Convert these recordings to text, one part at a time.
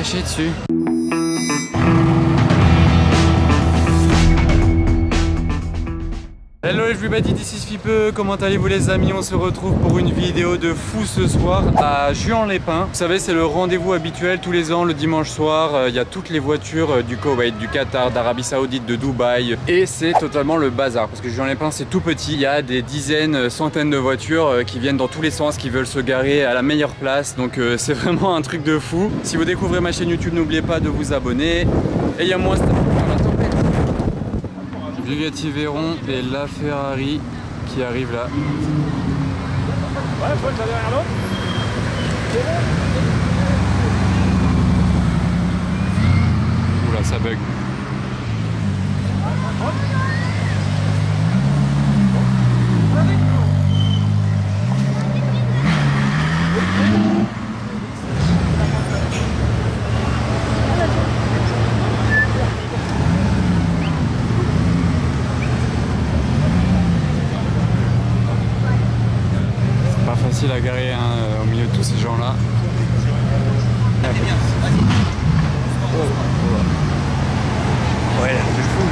cracher dessus. Hello everybody, this is Fipe, comment allez-vous les amis? On se retrouve pour une vidéo de fou ce soir à Juan-les-Pins. Vous savez, c'est le rendez-vous habituel tous les ans le dimanche soir. Il y a toutes les voitures du Koweït, du Qatar, d'Arabie Saoudite, de Dubaï. Et c'est totalement le bazar parce que Juan-les-Pins c'est tout petit. Il y a des dizaines, centaines de voitures qui viennent dans tous les sens, qui veulent se garer à la meilleure place. Donc c'est vraiment un truc de fou. Si vous découvrez ma chaîne YouTube, n'oubliez pas de vous abonner. Et il y a moi, Bugatti Veyron et la Ferrari qui arrive là. Oula, ça bug. Facile à garer au milieu de tous ces gens là. Ouais, c'est fou.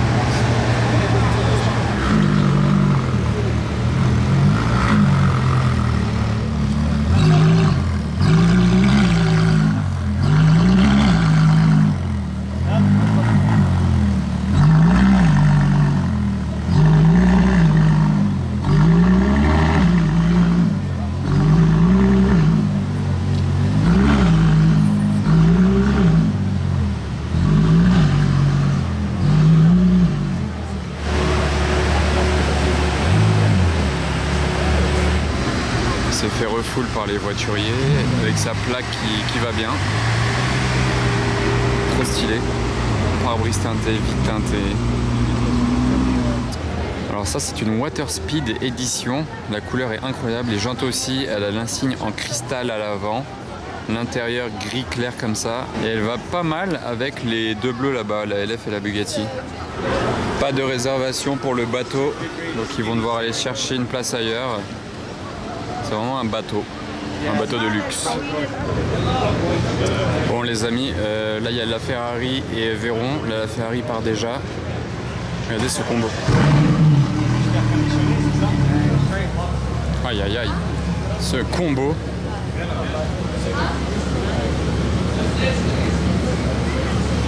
Il s'est fait refoule par les voituriers avec sa plaque qui va bien. Trop stylé. Pare-brise teinté, vitre teintée. Alors ça c'est une Water Speed édition. La couleur est incroyable. Les jantes aussi, elle a l'insigne en cristal à l'avant. L'intérieur gris clair comme ça. Et elle va pas mal avec les deux bleus là-bas, la LF et la Bugatti. Pas de réservation pour le bateau. Donc ils vont devoir aller chercher une place ailleurs. C'est vraiment un bateau de luxe. Bon les amis, là il y a la Ferrari et Veyron. Là la Ferrari part déjà. Regardez ce combo. Aïe aïe aïe. Ce combo.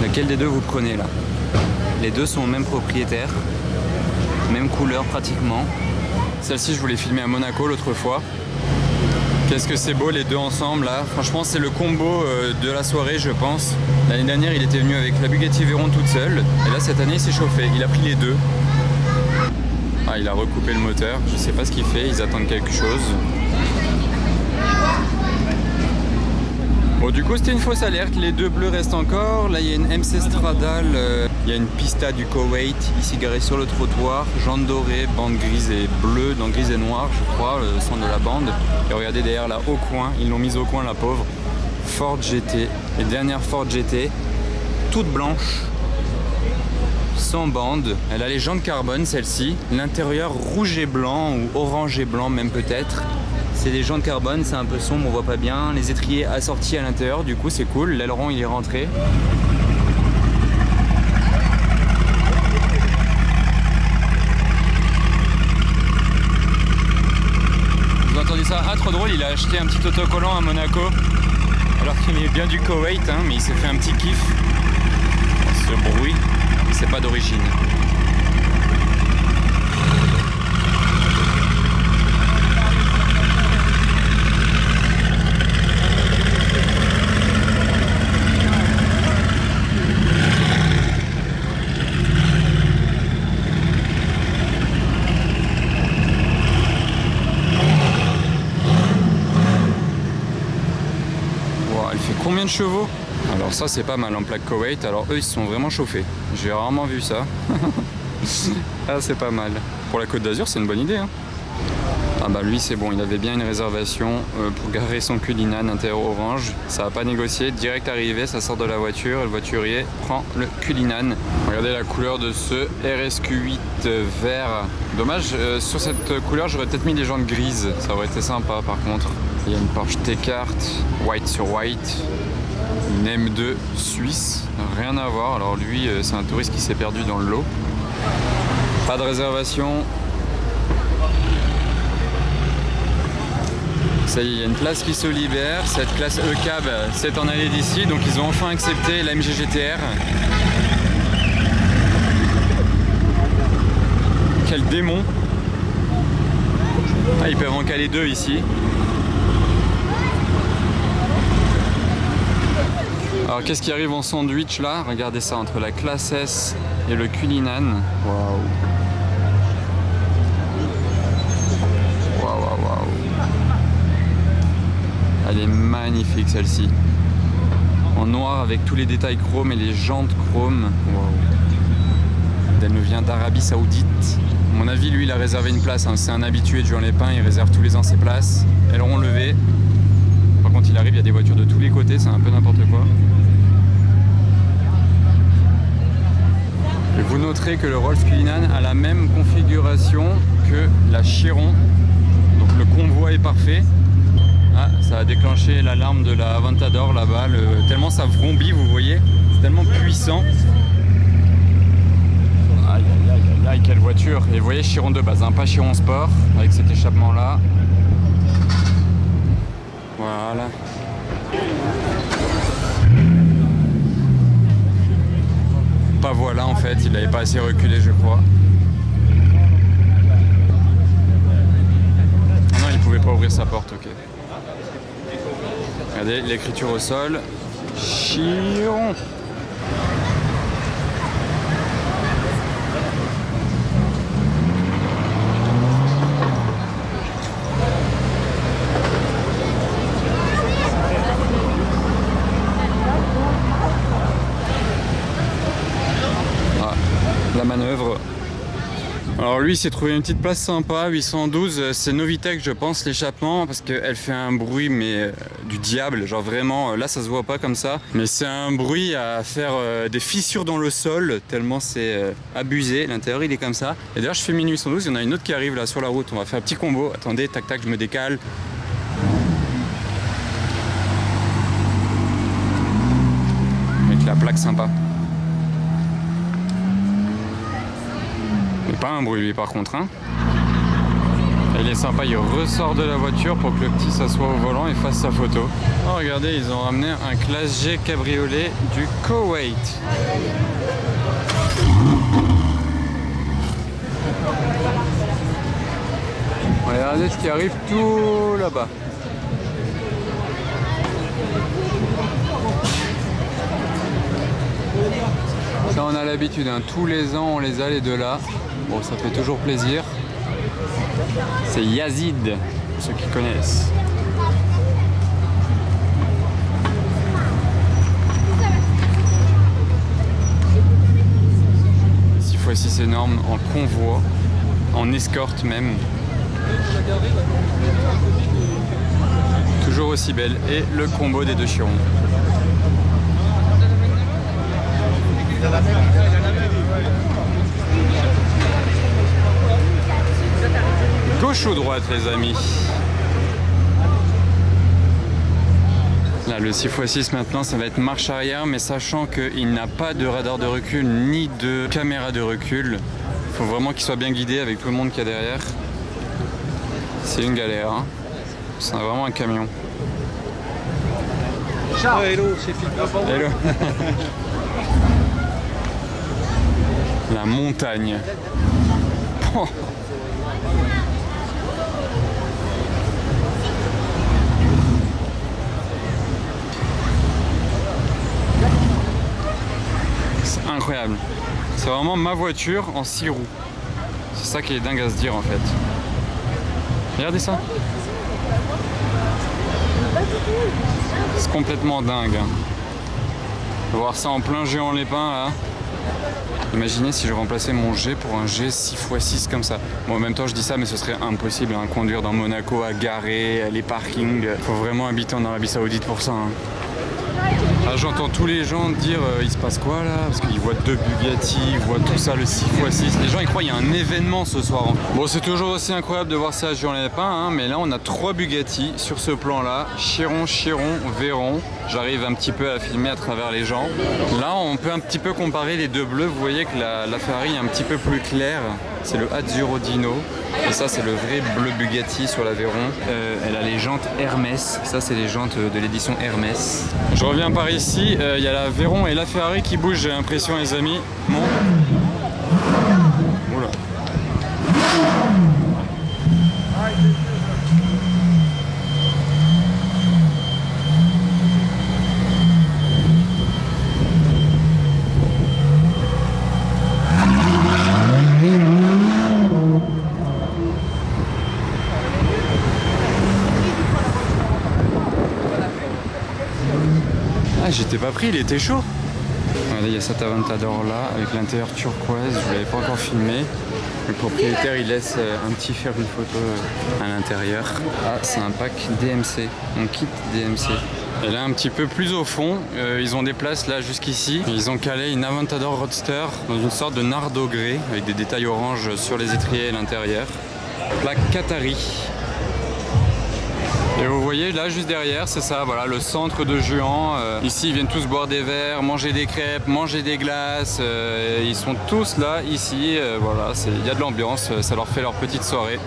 Lequel des deux vous prenez là? Les deux sont au même propriétaire. Même couleur pratiquement. Celle-ci je voulais filmer à Monaco l'autre fois. Qu'est-ce que c'est beau les deux ensemble là. Franchement c'est le combo de la soirée je pense. L'année dernière il était venu avec la Bugatti Veyron toute seule. Et là cette année il s'est chauffé. Il a pris les deux. Ah il a recoupé le moteur. Je sais pas ce qu'il fait. Ils attendent quelque chose. Bon du coup c'était une fausse alerte, les deux bleus restent encore. Là il y a une MC Stradale, il y a une Pista du Koweït ici garée sur le trottoir. Jantes dorées, bande grise et bleue, dans grise et noire je crois, le son de la bande. Et regardez derrière là au coin, ils l'ont mise au coin la pauvre. Ford GT, les dernières Ford GT, toutes blanches, sans bande. Elle a les jantes carbone celle-ci, l'intérieur rouge et blanc ou orange et blanc même peut-être. C'est des jantes carbone, c'est un peu sombre, on voit pas bien. Les étriers assortis à l'intérieur, du coup c'est cool. L'aileron il est rentré. Vous entendez ça? Ah trop drôle, il a acheté un petit autocollant à Monaco. Alors qu'il est bien du Koweït, hein, mais il s'est fait un petit kiff. Ce bruit, c'est pas d'origine. Combien de chevaux? Alors ça c'est pas mal en plaque Koweït. Alors eux ils se sont vraiment chauffés. J'ai rarement vu ça. Ah c'est pas mal. Pour la Côte d'Azur c'est une bonne idée hein. Ah bah lui c'est bon, il avait bien une réservation pour garer son Cullinan intérieur orange. Ça va pas négocier, direct arrivé, ça sort de la voiture et le voiturier prend le Cullinan. Regardez la couleur de ce RSQ8 vert. Dommage, sur cette couleur j'aurais peut-être mis des jantes grises, ça aurait été sympa par contre. Il y a une Porsche T-Cart, white sur white. Une M2 suisse, rien à voir. Alors lui, c'est un touriste qui s'est perdu dans le lot. Pas de réservation. Ça y est, il y a une place qui se libère. Cette classe E-Cab s'est en allée d'ici. Donc ils ont enfin accepté la MG GTR. Quel démon! Ah, ils peuvent en caler deux ici. Alors qu'est-ce qui arrive en sandwich là? Regardez ça, entre la classe S et le Cullinan. Waouh! Waouh, waouh, waouh! Elle est magnifique celle-ci. En noir avec tous les détails chrome et les jantes chrome. Waouh! Elle nous vient d'Arabie Saoudite. À mon avis, lui, il a réservé une place. Hein. C'est un habitué de Juan Lépin, il réserve tous les ans ses places. Elles auront levé. Par contre, il arrive, il y a des voitures de tous les côtés, c'est un peu n'importe quoi. Et vous noterez que le Rolls Cullinan a la même configuration que la Chiron. Donc le convoi est parfait. Ah, ça a déclenché l'alarme de la Aventador là-bas. Tellement ça vrombit, vous voyez. C'est tellement puissant. Aïe aïe aïe aïe aïe, quelle voiture! Et vous voyez, Chiron de base, hein, pas Chiron Sport, avec cet échappement là. Voilà. Pas voilà en fait, il n'avait pas assez reculé je crois. Non, il pouvait pas ouvrir sa porte, ok. Regardez l'écriture au sol. Chiron. La manœuvre. Alors lui il s'est trouvé une petite place sympa, 812, c'est Novitec je pense l'échappement, parce qu'elle fait un bruit mais du diable, genre vraiment, là ça se voit pas comme ça, mais c'est un bruit à faire des fissures dans le sol, tellement c'est abusé, l'intérieur il est comme ça. Et d'ailleurs je fais 1812, il y en a une autre qui arrive là sur la route, on va faire un petit combo, attendez, tac tac, je me décale. Avec la plaque sympa. Pas un bruit lui par contre hein. Il est sympa, il ressort de la voiture pour que le petit s'assoie au volant et fasse sa photo. Oh regardez, ils ont ramené un classe G cabriolet du Koweït. Regardez ce qui arrive tout là-bas. Ça on a l'habitude, hein. Tous les ans on les a les deux là. Bon, ça fait toujours plaisir. C'est Yazid, pour ceux qui connaissent. Six fois 6 énorme en convoi, en escorte même. Toujours aussi belle. Et le combo des deux Chirons. Gauche ou droite les amis? Là le 6x6 maintenant ça va être marche arrière, mais sachant qu'il n'a pas de radar de recul ni de caméra de recul. Il faut vraiment qu'il soit bien guidé avec tout le monde qu'il y a derrière. C'est une galère hein. C'est vraiment un camion. Ciao, hello, c'est Philippe. Hello. La montagne. Oh. C'est incroyable. C'est vraiment ma voiture en 6 roues. C'est ça qui est dingue à se dire en fait. Regardez ça. C'est complètement dingue. Voir ça en plein Juan Lépin là. Imaginez si je remplaçais mon G pour un G 6x6 comme ça. Bon, en même temps je dis ça mais ce serait impossible hein, conduire dans Monaco à garer, les parkings. Faut vraiment habiter en Arabie Saoudite pour ça hein. Ah, j'entends tous les gens dire il se passe quoi là, parce qu'ils voient 2 Bugatti, ils voient tout ça, le 6x6. Les gens ils croient qu'il y a un événement ce soir. Bon, c'est toujours aussi incroyable de voir ça à Juan-les-Pins, hein, mais là on a 3 Bugatti sur ce plan là. Chiron, Veyron. J'arrive un petit peu à filmer à travers les gens. Là on peut un petit peu comparer les 2 bleus. Vous voyez que la Ferrari est un petit peu plus claire. C'est le Azzurro Dino. Et ça c'est le vrai bleu Bugatti sur la Veyron. Elle a les jantes Hermès. Ça c'est les jantes de l'édition Hermès. Je reviens par ici. Il y a la Veyron et la Ferrari qui bougent, j'ai l'impression les amis. Bon. Oula. Ah, j'étais pas pris, il était chaud. Regardez, il y a cet Aventador là avec l'intérieur turquoise, je ne l'avais pas encore filmé. Le propriétaire il laisse un petit faire une photo à l'intérieur. Ah, c'est un pack DMC, un kit DMC. Et là un petit peu plus au fond, ils ont des places là jusqu'ici. Ils ont calé une Aventador Roadster dans une sorte de nardo grey avec des détails orange sur les étriers et l'intérieur. Plaque Qatari. Et vous voyez là juste derrière, c'est ça, voilà, le centre de Juan. Ici ils viennent tous boire des verres, manger des crêpes, manger des glaces. Ils sont tous là, ici, voilà, il y a de l'ambiance, ça leur fait leur petite soirée.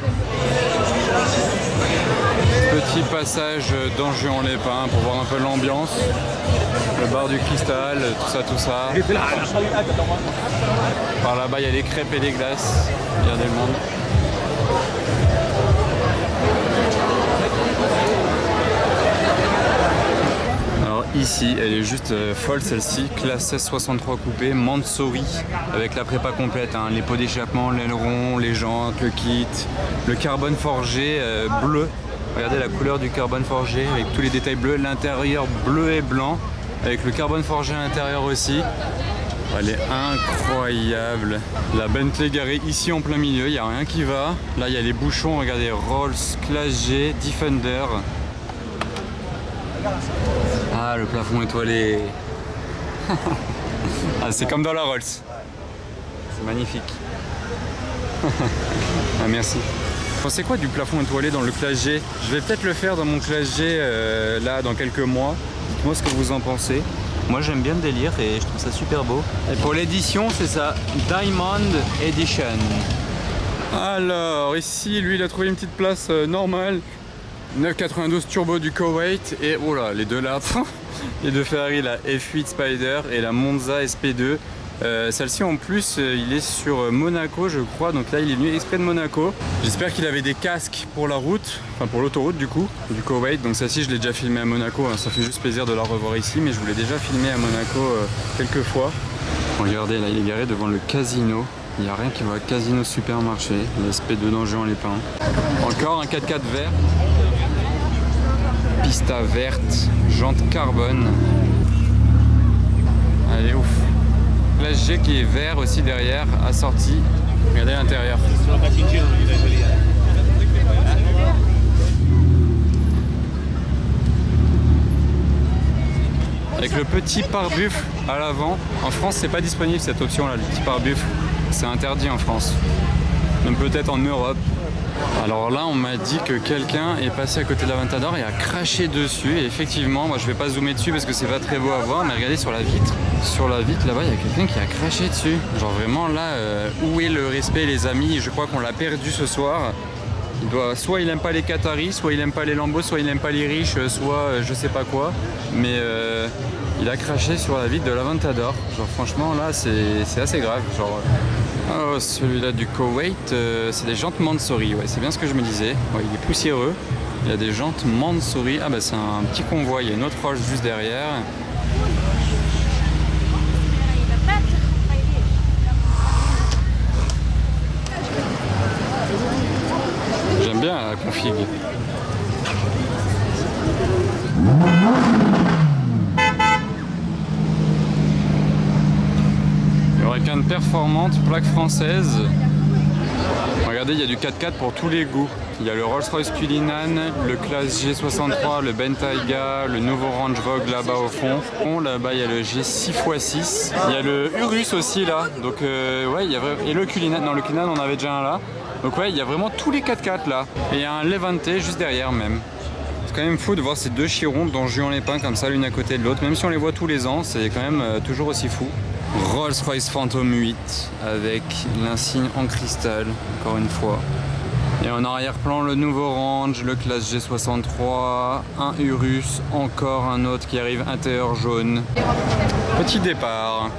Petit passage dans Juan-les-Pins pour voir un peu l'ambiance. Le bar du cristal, tout ça. Par là-bas il y a les crêpes et les glaces, regardez le monde. Ici, elle est juste folle celle-ci, classe 1663 coupé, Mansory, avec la prépa complète, hein, les pots d'échappement, l'aileron, les jantes, le kit, le carbone forgé bleu. Regardez la couleur du carbone forgé avec tous les détails bleus, l'intérieur bleu et blanc, avec le carbone forgé à l'intérieur aussi. Elle est incroyable. La Bentley garée ici en plein milieu, il n'y a rien qui va. Là, il y a les bouchons, regardez, Rolls, Classe G, Defender. Ah, le plafond étoilé. Ah, c'est comme dans la Rolls. C'est magnifique. Ah, merci. Vous pensez quoi du plafond étoilé dans le Classe G? Je vais peut-être le faire dans mon Classe G là dans quelques mois. Dites-moi ce que vous en pensez. Moi j'aime bien le délire et je trouve ça super beau. Et pour l'édition, c'est ça, Diamond Edition. Alors ici, lui il a trouvé une petite place normale. 992 turbo du Koweït et oh là, les deux là, les deux Ferrari, la F8 Spider et la Monza SP2. Celle-ci en plus, il est sur Monaco je crois, donc là il est venu exprès de Monaco. J'espère qu'il avait des casques pour la route, enfin pour l'autoroute du coup, du Koweït. Donc celle-ci je l'ai déjà filmé à Monaco, hein. Ça fait juste plaisir de la revoir ici, mais je vous l'ai déjà filmé à Monaco quelques fois. Regardez, là il est garé devant le casino. Il n'y a rien qui va, casino supermarché, la SP2 dans Juan-les-Pins. Encore un 4x4 vert. Pista verte, jante carbone. Elle est ouf. Classe G qui est vert aussi derrière, assorti. Regardez l'intérieur. Avec le petit pare-buffle à l'avant. En France, c'est pas disponible cette option là, le petit pare-buffle. C'est interdit en France. Même peut-être en Europe. Alors là, on m'a dit que quelqu'un est passé à côté de l'Aventador et a craché dessus. Et effectivement, moi je vais pas zoomer dessus parce que c'est pas très beau à voir, mais regardez sur la vitre. Sur la vitre là-bas, il y a quelqu'un qui a craché dessus. Genre vraiment là, où est le respect les amis? Je crois qu'on l'a perdu ce soir. Soit il aime pas les Qataris, soit il aime pas les Lambeaux, soit il aime pas les riches, soit je sais pas quoi. Mais il a craché sur la vitre de l'Aventador. Genre franchement là, c'est assez grave. Genre. Oh, celui-là du Koweït, c'est des jantes Mansory, ouais, c'est bien ce que je me disais. Ouais, il est poussiéreux, il y a des jantes Mansory. Ah bah c'est un petit convoi, il y a une autre roche juste derrière. J'aime bien la config. Huracan performante, plaque française. Regardez, il y a du 4x4 pour tous les goûts. Il y a le Rolls-Royce Cullinan, le Classe G63, le Bentayga, le nouveau Range Vogue là-bas au fond. Là-bas, il y a le G6x6. Il y a le Urus aussi là. Donc, ouais, il y a et le Cullinan. Non, le Cullinan, on avait déjà un là. Donc, ouais, il y a vraiment tous les 4x4 là. Et il y a un Levante juste derrière même. C'est quand même fou de voir ces deux Chiron dans Juan-les-Pins comme ça, l'une à côté de l'autre. Même si on les voit tous les ans, c'est quand même toujours aussi fou. Rolls-Royce Phantom 8 avec l'insigne en cristal, encore une fois. Et en arrière-plan, le nouveau Range, le Classe G63, un Urus, encore un autre qui arrive intérieur jaune. Petit départ.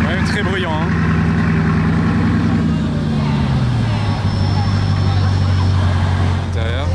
Ouais, très bruyant. Hein. Intérieur.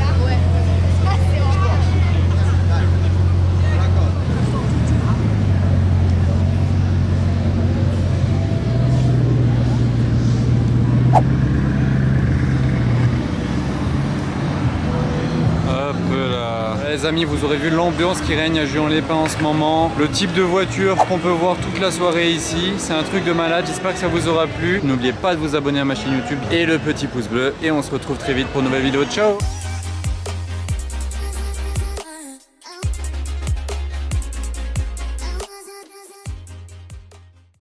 Les amis, vous aurez vu l'ambiance qui règne à Juan-les-Pins en ce moment, le type de voiture qu'on peut voir toute la soirée ici, c'est un truc de malade, j'espère que ça vous aura plu. N'oubliez pas de vous abonner à ma chaîne YouTube et le petit pouce bleu, et on se retrouve très vite pour une nouvelle vidéo. Ciao!